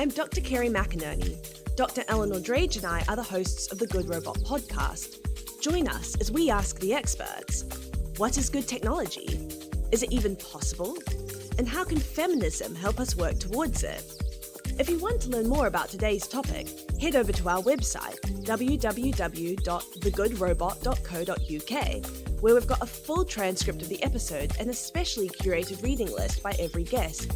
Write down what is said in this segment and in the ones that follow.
I'm Dr. Kerry McInerney. Dr. Eleanor Drage and I are the hosts of the Good Robot podcast. Join us as we ask the experts, what is good technology? Is it even possible? And how can feminism help us work towards it? If you want to learn more about today's topic, head over to our website, www.thegoodrobot.co.uk, where we've got a full transcript of the episode and a specially curated reading list by every guest.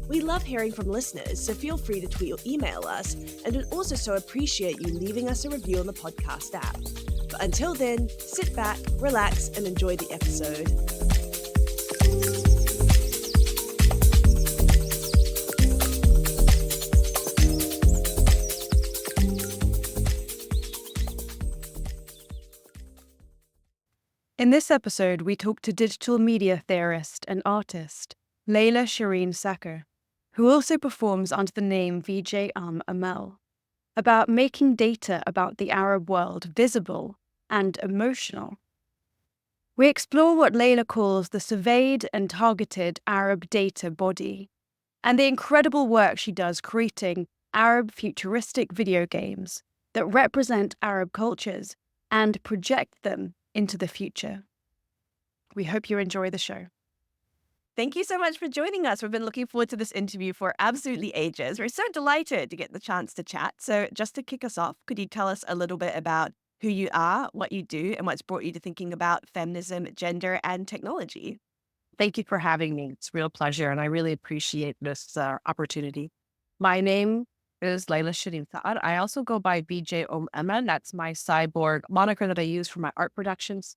We love hearing from listeners, so feel free to tweet or email us, and would also so appreciate you leaving us a review on the podcast app. But until then, sit back, relax, and enjoy the episode. In this episode, we talk to digital media theorist and artist Laila Shereen Sakr, who also performs under the name VJ Amel, about making data about the Arab world visible and emotional. We explore what Laila calls the surveyed and targeted Arab data body, and the incredible work she does creating Arab futuristic video games that represent Arab cultures and project them into the future. We hope you enjoy the show. Thank you so much for joining us. We've been looking forward to this interview for absolutely ages. We're so delighted to get the chance to chat. So just to kick us off, could you tell us a little bit about who you are, what you do, and what's brought you to thinking about feminism, gender, and technology? Thank you for having me. It's a real pleasure, and I really appreciate this opportunity. My name is Laila Shereen Sakr. I also go by VJ Amel. That's my cyborg moniker that I use for my art productions.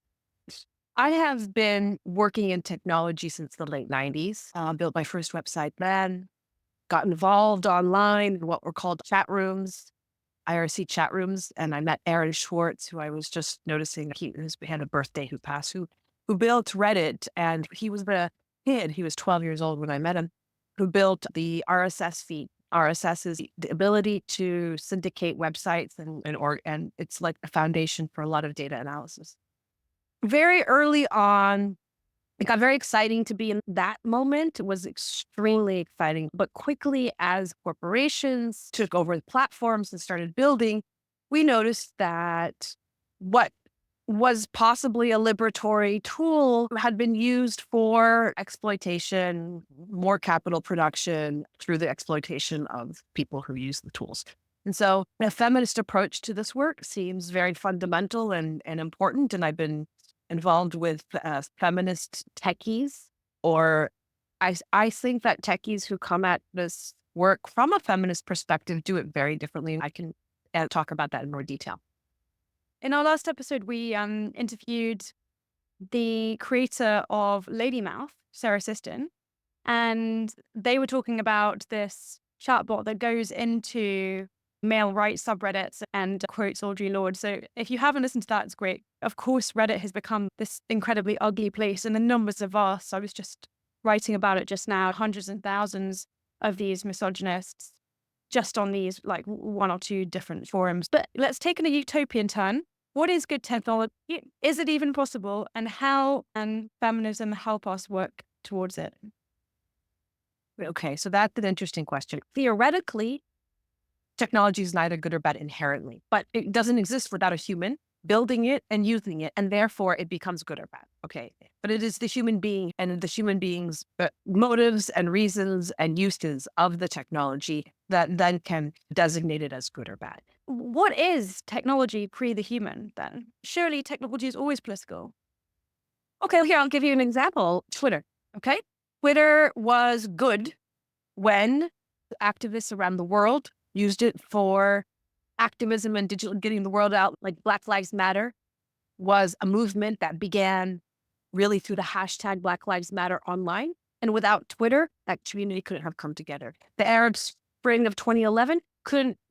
I have been working in technology since the late 90s. Built my first website then, got involved online in what were called chat rooms, IRC chat rooms, and I met Aaron Schwartz, who I was just noticing he had a birthday who passed, who built Reddit, and he was the kid, he was 12 years old when I met him, who built the RSS feed. RSS is the ability to syndicate websites and it's like a foundation for a lot of data analysis. Very early on, it got very exciting to be in that moment. It was extremely exciting. But quickly, as corporations took over the platforms and started building, we noticed that what was possibly a liberatory tool had been used for exploitation, more capital production through the exploitation of people who use the tools. And so a feminist approach to this work seems very fundamental and important. And I've been involved with feminist techies, or I think that techies who come at this work from a feminist perspective do it very differently. I can talk about that in more detail. In our last episode, we interviewed the creator of Lady Mouth, Sarah Siston, and they were talking about this chatbot that goes into male rights subreddits and quotes Audre Lorde. So if you haven't listened to that, it's great. Of course, Reddit has become this incredibly ugly place, and the numbers are vast. I was just writing about it just now, hundreds and thousands of these misogynists just on these like one or two different forums. But let's take a utopian turn. What is good technology? Is it even possible? And how can feminism help us work towards it? Okay, so that's an interesting question. Theoretically, technology is neither good or bad inherently, but it doesn't exist without a human building it and using it, and therefore it becomes good or bad. Okay, but it is the human being and the human being's motives and reasons and uses of the technology that then can designate it as good or bad. What is technology pre the human then? Surely technology is always political. Okay, here, I'll give you an example. Twitter, okay? Twitter was good when activists around the world used it for activism and digital, getting the word out. Like Black Lives Matter was a movement that began really through the hashtag Black Lives Matter online. And without Twitter, that community couldn't have come together. The Arab Spring of 2011,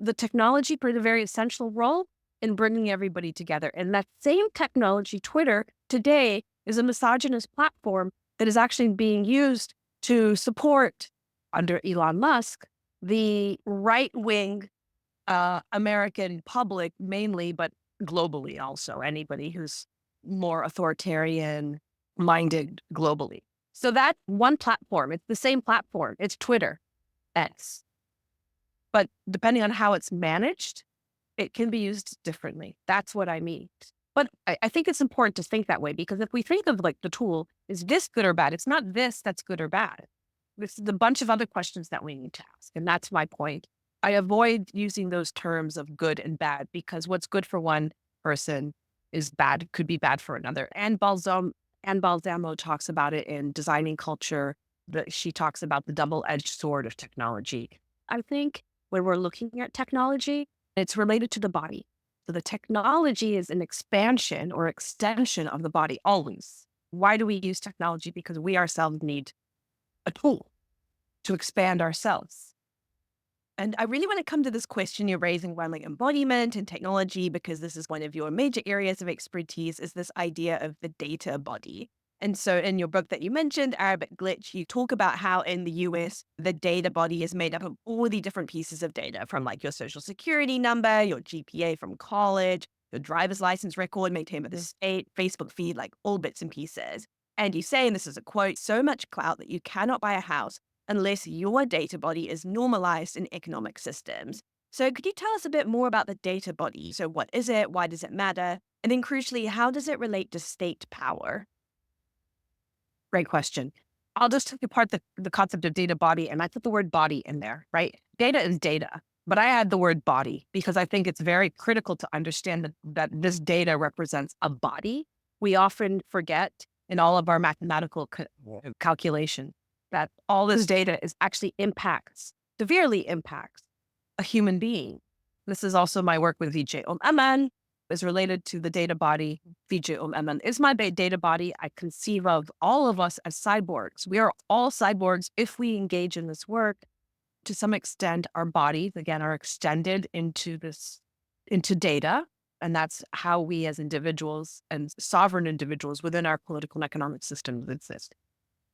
the technology played a very essential role in bringing everybody together. And that same technology, Twitter, today is a misogynist platform that is actually being used to support, under Elon Musk, the right-wing American public mainly, but globally also, anybody who's more authoritarian-minded globally. So that one platform, it's the same platform, it's Twitter, X. But depending on how it's managed, it can be used differently. That's what I mean. But I think it's important to think that way, because if we think of like the tool, is this good or bad? It's not this that's good or bad. This is a bunch of other questions that we need to ask. And that's my point. I avoid using those terms of good and bad, because what's good for one person is bad, could be bad for another. And Balsamo talks about it in Designing Culture. She talks about the double-edged sword of technology. I think when we're looking at technology, it's related to the body. So the technology is an expansion or extension of the body always. Why do we use technology? Because we ourselves need a tool to expand ourselves. And I really want to come to this question you're raising around like embodiment and technology, because this is one of your major areas of expertise, is this idea of the data body. And so in your book that you mentioned, Arabic Glitch, you talk about how in the US, the data body is made up of all the different pieces of data, from like your social security number, your GPA from college, your driver's license record maintained by the state, Facebook feed, like all bits and pieces. And you say, and this is a quote, so much clout that you cannot buy a house unless your data body is normalized in economic systems. So could you tell us a bit more about the data body? So what is it? Why does it matter? And then crucially, how does it relate to state power? Great question. I'll just take apart the concept of data body, and I put the word body in there, right? Data is data, but I add the word body because I think it's very critical to understand that this data represents a body. We often forget in all of our mathematical calculation that all this data is actually severely impacts a human being. This is also my work with VJ Amel, is related to the data body. VJ Amel is my data body. I conceive of all of us as cyborgs. We are all cyborgs if we engage in this work. To some extent, our bodies, again, are extended into data. And that's how we as individuals and sovereign individuals within our political and economic systems exist.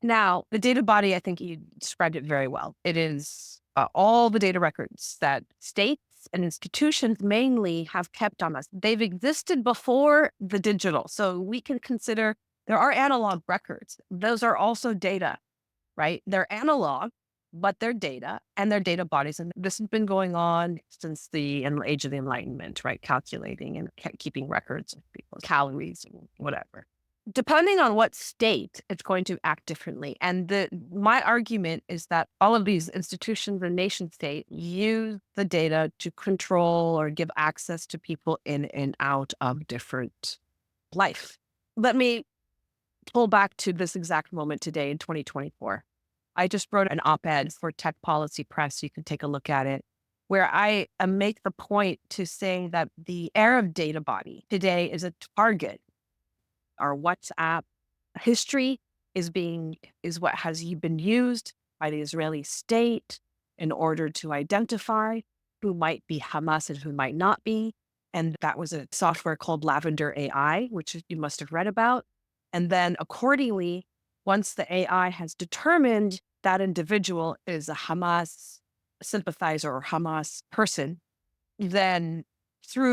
Now, the data body, I think you described it very well. It is all the data records that states and institutions mainly have kept on us. They've existed before the digital. So we can consider there are analog records. Those are also data, right? They're analog, but they're data, and they're data bodies. And this has been going on since the Age of the Enlightenment, right? Calculating and keeping records of people's calories and whatever. Depending on what state, it's going to act differently. And my argument is that all of these institutions and nation state use the data to control or give access to people in and out of different life. Let me pull back to this exact moment today in 2024. I just wrote an op-ed for Tech Policy Press. You can take a look at it, where I make the point to saying that the era of data body today is a target. Our WhatsApp history is what has been used by the Israeli state in order to identify who might be Hamas and who might not be. And that was a software called Lavender AI, which you must have read about. And then accordingly, once the AI has determined that individual is a Hamas sympathizer or Hamas person, then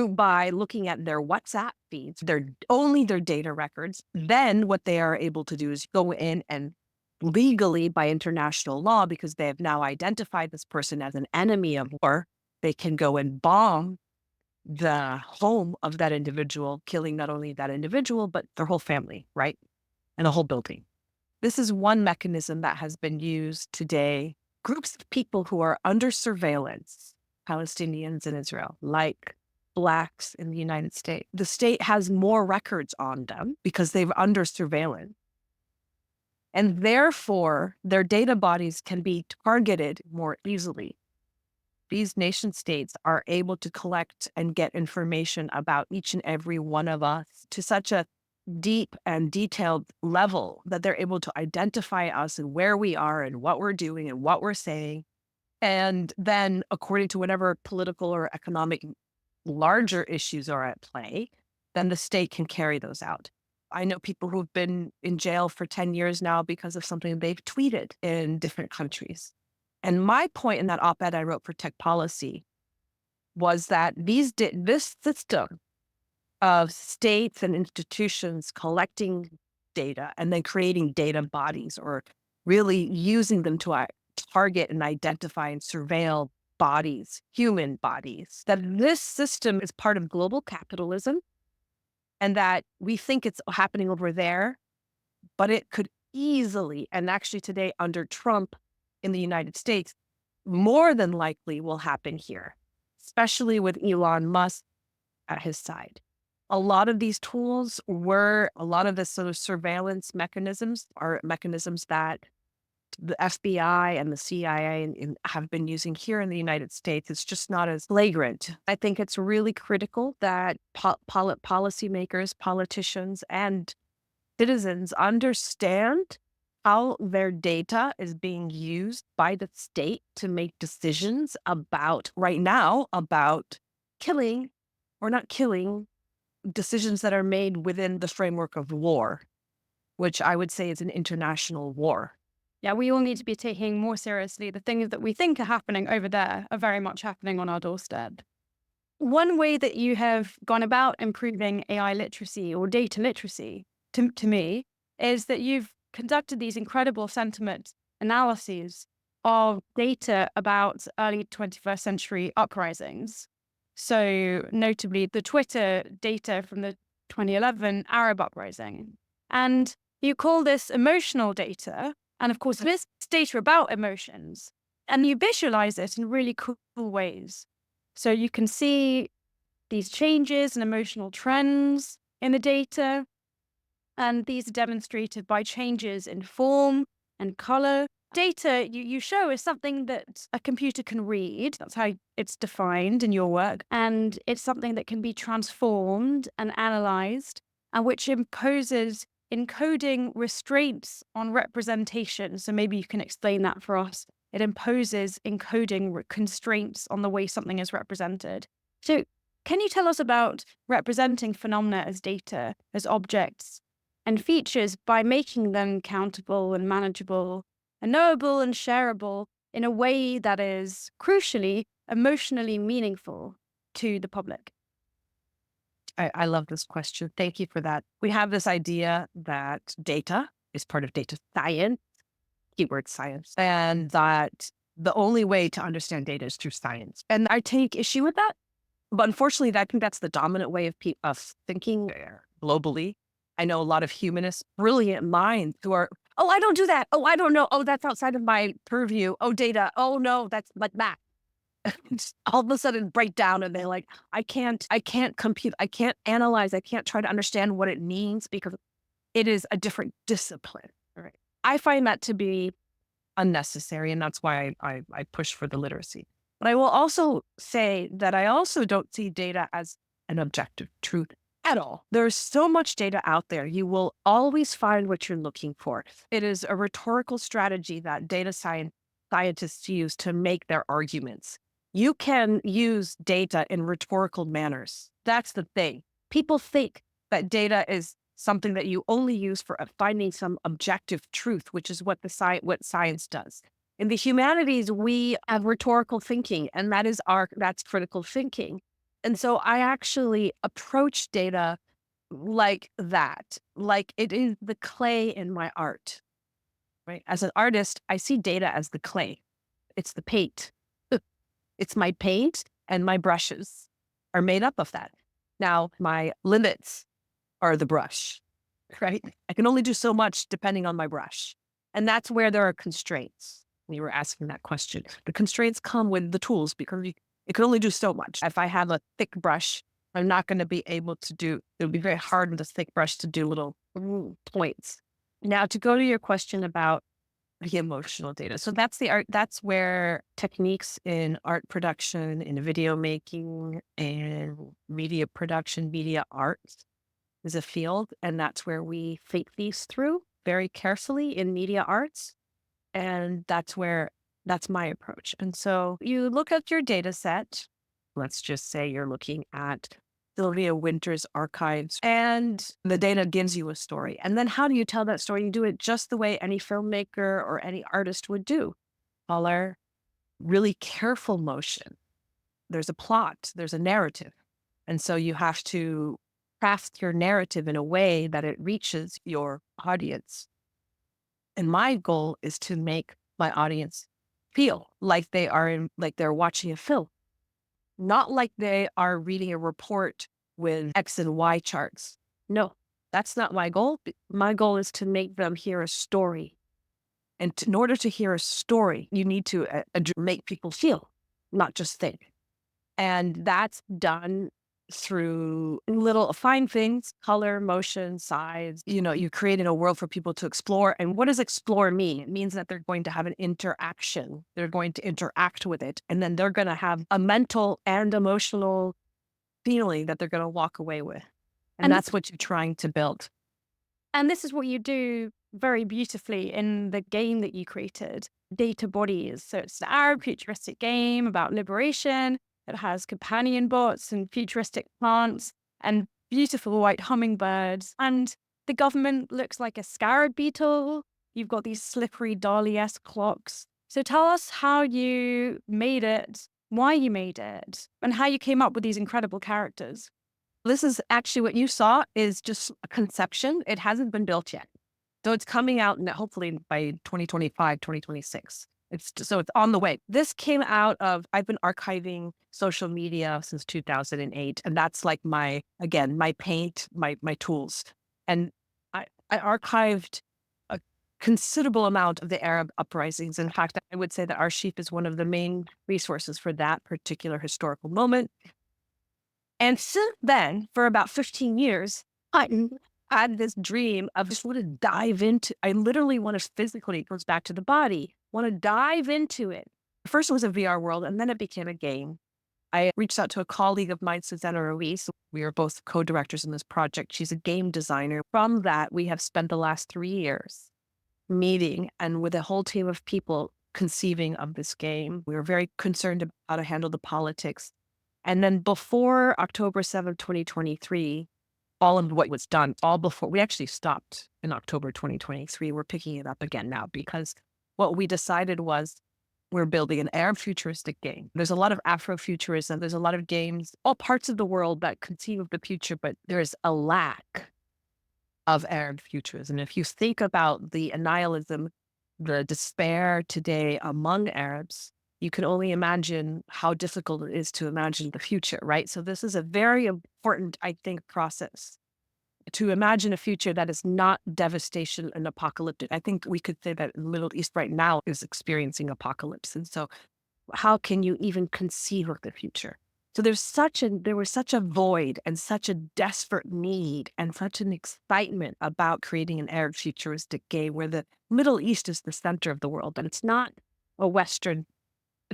by looking at their WhatsApp feeds, only their data records, then what they are able to do is go in and legally, by international law, because they have now identified this person as an enemy of war, they can go and bomb the home of that individual, killing not only that individual, but their whole family, right? And the whole building. This is one mechanism that has been used today. Groups of people who are under surveillance, Palestinians in Israel, like Blacks in the United States. The state has more records on them because they're under surveillance. And therefore, their data bodies can be targeted more easily. These nation states are able to collect and get information about each and every one of us to such a deep and detailed level that they're able to identify us and where we are and what we're doing and what we're saying. And then according to whatever political or economic larger issues are at play, then the state can carry those out. I know people who've been in jail for 10 years now because of something they've tweeted in different countries. And my point in that op-ed I wrote for Tech Policy was that this system of states and institutions collecting data and then creating data bodies, or really using them to target and identify and surveil bodies, human bodies, that this system is part of global capitalism and that we think it's happening over there, but it could easily, and actually today under Trump in the United States, more than likely will happen here, especially with Elon Musk at his side. A lot of these tools a lot of the sort of surveillance mechanisms are mechanisms that the FBI and the CIA have been using here in the United States. It's just not as flagrant. I think it's really critical that policymakers, politicians, and citizens understand how their data is being used by the state to make decisions right now, about killing or not killing, decisions that are made within the framework of war, which I would say is an international war. Yeah, we all need to be taking more seriously the things that we think are happening over there are very much happening on our doorstep. One way that you have gone about improving AI literacy or data literacy, to me, is that you've conducted these incredible sentiment analyses of data about early 21st century uprisings. So notably the Twitter data from the 2011 Arab uprising. And you call this emotional data. And of course, this data about emotions. And you visualize it in really cool ways. So you can see these changes and emotional trends in the data. And these are demonstrated by changes in form and color. Data you show is something that a computer can read. That's how it's defined in your work. And it's something that can be transformed and analyzed, and which imposes encoding restraints on representation. So maybe you can explain that for us. It imposes encoding constraints on the way something is represented. So can you tell us about representing phenomena as data, as objects and features, by making them countable and manageable and knowable and shareable in a way that is crucially emotionally meaningful to the public? I love this question. Thank you for that. We have this idea that data is part of data science, keyword science, and that the only way to understand data is through science. And I take issue with that. But unfortunately, I think that's the dominant way of thinking globally. I know a lot of humanists, brilliant minds who are, oh, I don't do that. Oh, I don't know. Oh, that's outside of my purview. Oh, data. Oh, no, that's like math. All of a sudden break down and they're like, I can't compute. I can't analyze. I can't try to understand what it means because it is a different discipline. Right? I find that to be unnecessary. And that's why I push for the literacy. But I will also say that I also don't see data as an objective truth at all. There's so much data out there. You will always find what you're looking for. It is a rhetorical strategy that data scientists use to make their arguments. You can use data in rhetorical manners. That's the thing. People think that data is something that you only use for finding some objective truth, which is what science does. In the humanities, we have rhetorical thinking, and that's critical thinking. And so I actually approach data like that, like it is the clay in my art, right? As an artist, I see data as the clay. It's the paint. It's my paint, and my brushes are made up of that. Now, my limits are the brush, right? I can only do so much depending on my brush. And that's where there are constraints. You were asking that question. The constraints come with the tools because it can only do so much. If I have a thick brush, I'm not going to be able to it would be very hard with a thick brush to do little points. Now, to go to your question about the emotional data. So that's the art. That's where techniques in art production, in video making, and media production, media arts is a field. And that's where we think these through very carefully in media arts. And that's my approach. And so you look at your data set. Let's just say you're looking at Sylvia Wynter's archives, and the data gives you a story. And then how do you tell that story? You do it just the way any filmmaker or any artist would do. Color, really careful motion. There's a plot, there's a narrative. And so you have to craft your narrative in a way that it reaches your audience. And my goal is to make my audience feel like like they're watching a film, not like they are reading a report with X and Y charts. No, that's not my goal. My goal is to make them hear a story. And in order to hear a story, you need to make people feel, not just think. And that's done through little fine things, color, motion, size. You created a world for people to explore. And what does explore mean? It means that they're going to have an interaction. They're going to interact with it. And then they're going to have a mental and emotional feeling that they're going to walk away with. And that's what you're trying to build. And this is what you do very beautifully in the game that you created, Data Bodies. So it's an Arab futuristic game about liberation. It has companion bots and futuristic plants and beautiful white hummingbirds. And the government looks like a scarab beetle. You've got these slippery Dali-esque clocks. So tell us how you made it, why you made it, and how you came up with these incredible characters. This is actually what you saw is just a conception. It hasn't been built yet. So it's coming out hopefully by 2025, 2026. So it's on the way. This came out of, I've been archiving social media since 2008. And that's like my paint, my tools. And I archived a considerable amount of the Arab uprisings. In fact, I would say that Archive is one of the main resources for that particular historical moment. And since then, for about 15 years, I had this dream of just want to dive into, I literally want to physically, it goes back to the body, want to dive into it. First it was a VR world, and then it became a game. I reached out to a colleague of mine, Susanna Ruiz. We are both co-directors in this project. She's a game designer. From that, we have spent the last 3 years meeting and with a whole team of people conceiving of this game. We were very concerned about how to handle the politics. And then before October 7th, 2023, all of what was done, we actually stopped in October 2023. We're picking it up again now because what we decided was we're building an Arab futuristic game. There's a lot of Afrofuturism. There's a lot of games, all parts of the world that conceive of the future, but there's a lack of Arab futurism. If you think about the annihilism, the despair today among Arabs, you can only imagine how difficult it is to imagine the future, right? So this is a very important, I think, process to imagine a future that is not devastation and apocalyptic. I think we could say that the Middle East right now is experiencing apocalypse. And so how can you even conceive of the future? So there was such a void and such a desperate need and such an excitement about creating an Arab futuristic game where the Middle East is the center of the world, but it's not a Western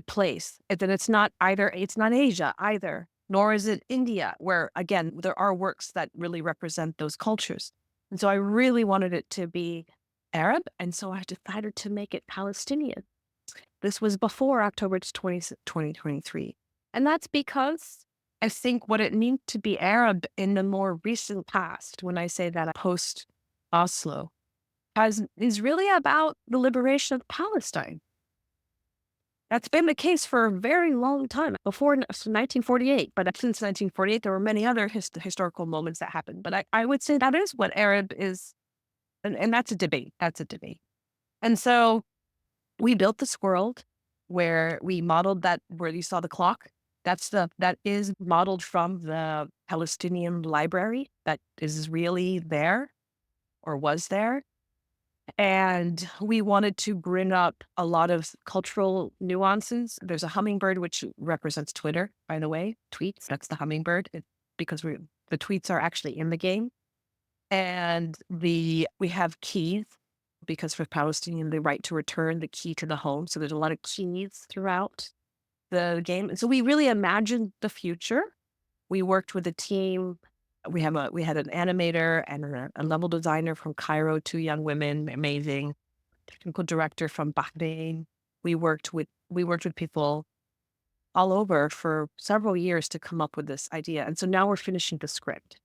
place. And then it's not Asia either, nor is it India, where again, there are works that really represent those cultures. And so I really wanted it to be Arab. And so I decided to make it Palestinian. This was before October 20, 2023. And that's because I think what it means to be Arab in the more recent past, when I say that post Oslo, is really about the liberation of Palestine. That's been the case for a very long time, before 1948. But since 1948, there were many other historical moments that happened. But I would say that is what Arab is. And that's a debate. That's a debate. And so we built this world where we modeled that, where you saw the clock. That is modeled from the Palestinian library that is really there or was there. And we wanted to bring up a lot of cultural nuances. There's a hummingbird, which represents Twitter, by the way, tweets. That's the hummingbird because the tweets are actually in the game. And we have keys because for Palestinian, the right to return, the key to the home. So there's a lot of keys throughout the game. And so we really imagined the future. We worked with a team. We had an animator and a level designer from Cairo, 2 young women, amazing. Technical director from Bahrain. We worked with people all over for several years to come up with this idea. And so now we're finishing the script.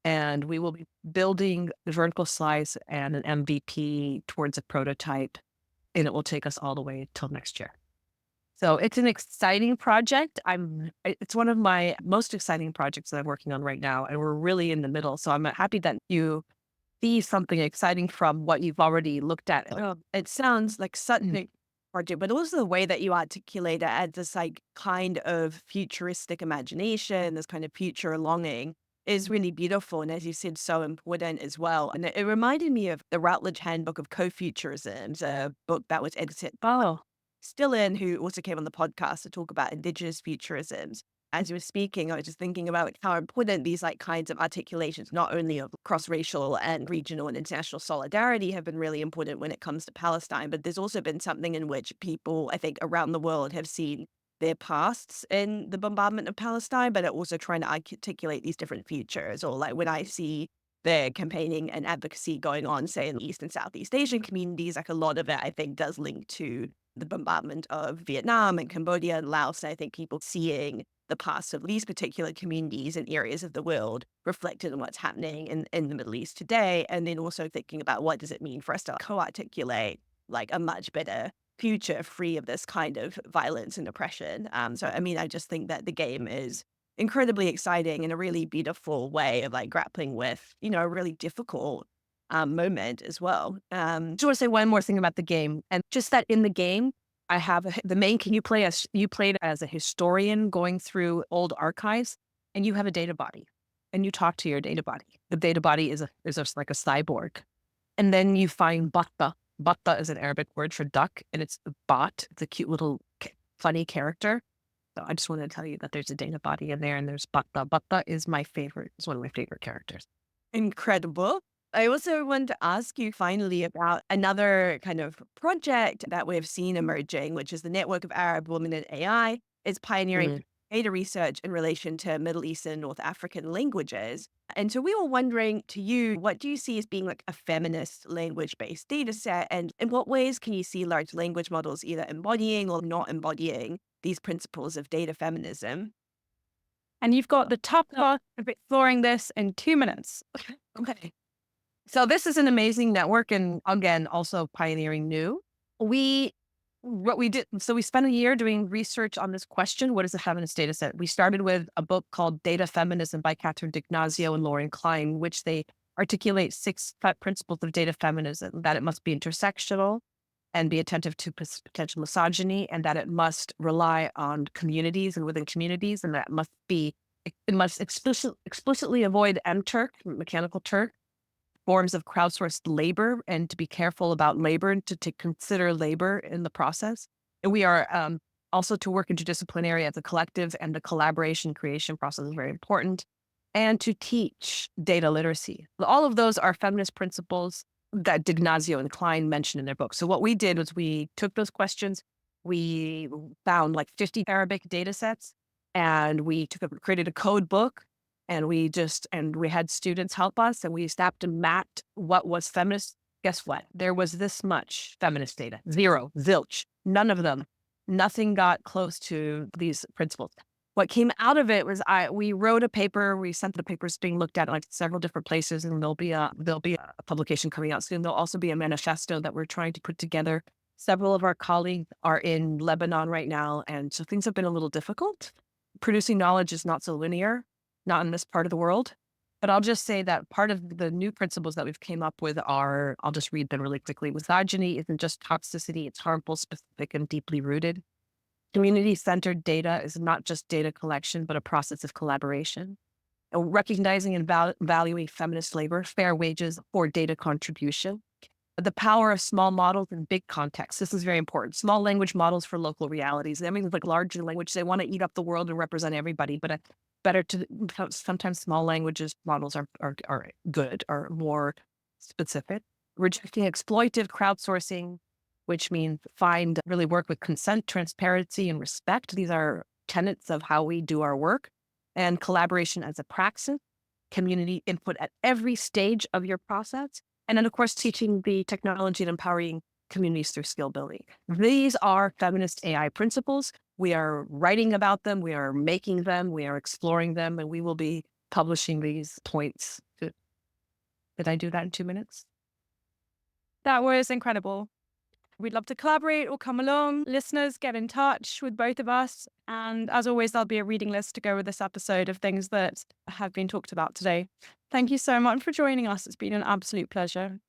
And we will be building the vertical slice and an MVP towards a prototype. And it will take us all the way till next year. So it's an exciting project. It's one of my most exciting projects that I'm working on right now, and we're really in the middle. So I'm happy that you see something exciting from what you've already looked at. It sounds like something project, but also the way that you articulate it as this like kind of futuristic imagination, this kind of future longing is really beautiful. And as you said, so important as well. And it reminded me of the Routledge Handbook of Co-Futurisms, a book that was edited by Stillin, who also came on the podcast to talk about indigenous futurisms. As you were speaking, I was just thinking about how important these like kinds of articulations, not only of cross-racial and regional and international solidarity, have been really important when it comes to Palestine, but there's also been something in which people, I think, around the world have seen their pasts in the bombardment of Palestine, but are also trying to articulate these different futures. Or like when I see the campaigning and advocacy going on, say, in East and Southeast Asian communities, like a lot of it, I think, does link to the bombardment of Vietnam and Cambodia and Laos. And I think people seeing the past of these particular communities and areas of the world reflected in what's happening in the Middle East today. And then also thinking about what does it mean for us to co-articulate like a much better future free of this kind of violence and oppression. So, I mean, I just think that the game is incredibly exciting in a really beautiful way of like grappling with, a really difficult moment as well. Just want to say one more thing about the game, and just that in the game, I have the main. You played as a historian going through old archives, and you have a data body, and you talk to your data body. The data body is like a cyborg, and then you find batta. Batta is an Arabic word for duck, and it's a bot. It's a cute little funny character. So I just wanted to tell you that there's a data body in there, and there's batta. Batta is my favorite. It's one of my favorite characters. Incredible. I also wanted to ask you finally about another kind of project that we've seen emerging, which is the Network of Arab Women in AI. It's pioneering data research in relation to Middle Eastern, North African languages. And so we were wondering to you, what do you see as being like a feminist language-based data set? And in what ways can you see large language models either embodying or not embodying these principles of data feminism? And you've got the top part of exploring this in 2 minutes. Okay. So this is an amazing network, and again, also pioneering new. What we did, so we spent a year doing research on this question: what is a feminist data set? We started with a book called Data Feminism by Catherine D'Ignazio and Lauren Klein, which they articulate 6 principles of data feminism: that it must be intersectional and be attentive to potential misogyny, and that it must rely on communities and within communities, and that it must explicitly avoid M-Turk, Mechanical Turk, forms of crowdsourced labor, and to be careful about labor and to consider labor in the process. And we are also to work interdisciplinary as a collective, and the collaboration creation process is very important, and to teach data literacy. All of those are feminist principles that D'Ignazio and Klein mentioned in their book. So what we did was we took those questions, we found like 50 Arabic data sets, and we created a code book. And we had students help us, and we stopped and mapped what was feminist. Guess what? There was this much feminist data. 0, zilch, none of them. Nothing got close to these principles. What came out of it was we wrote a paper. We sent the papers being looked at like several different places, and there'll be a publication coming out soon. There'll also be a manifesto that we're trying to put together. Several of our colleagues are in Lebanon right now, and so things have been a little difficult. Producing knowledge is not so linear. Not in this part of the world. But I'll just say that part of the new principles that we've came up with are, I'll just read them really quickly. Misogyny isn't just toxicity, it's harmful, specific, and deeply rooted. Community-centered data is not just data collection, but a process of collaboration. And recognizing and valuing feminist labor, fair wages for data contribution. The power of small models in big contexts. This is very important. Small language models for local realities. I mean, like large language, they want to eat up the world and represent everybody, but better to sometimes small languages models are good, are more specific. Rejecting exploitive crowdsourcing, which means really work with consent, transparency, and respect. These are tenets of how we do our work. And collaboration as a praxis, community input at every stage of your process. And then, of course, teaching the technology and empowering communities through skill building. These are feminist AI principles. We are writing about them. We are making them. We are exploring them. And we will be publishing these points. Did I do that in 2 minutes? That was incredible. We'd love to collaborate or come along. Listeners, get in touch with both of us. And as always, there'll be a reading list to go with this episode of things that have been talked about today. Thank you so much for joining us. It's been an absolute pleasure.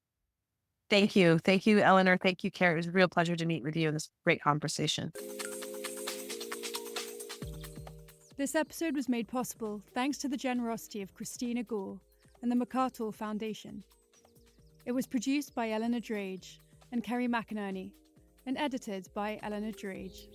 Thank you. Thank you, Eleanor. Thank you, Kara. It was a real pleasure to meet with you in this great conversation. This episode was made possible thanks to the generosity of Christina Gore and the MacArthur Foundation. It was produced by Eleanor Drage and Kerry McInerney and edited by Eleanor Drage.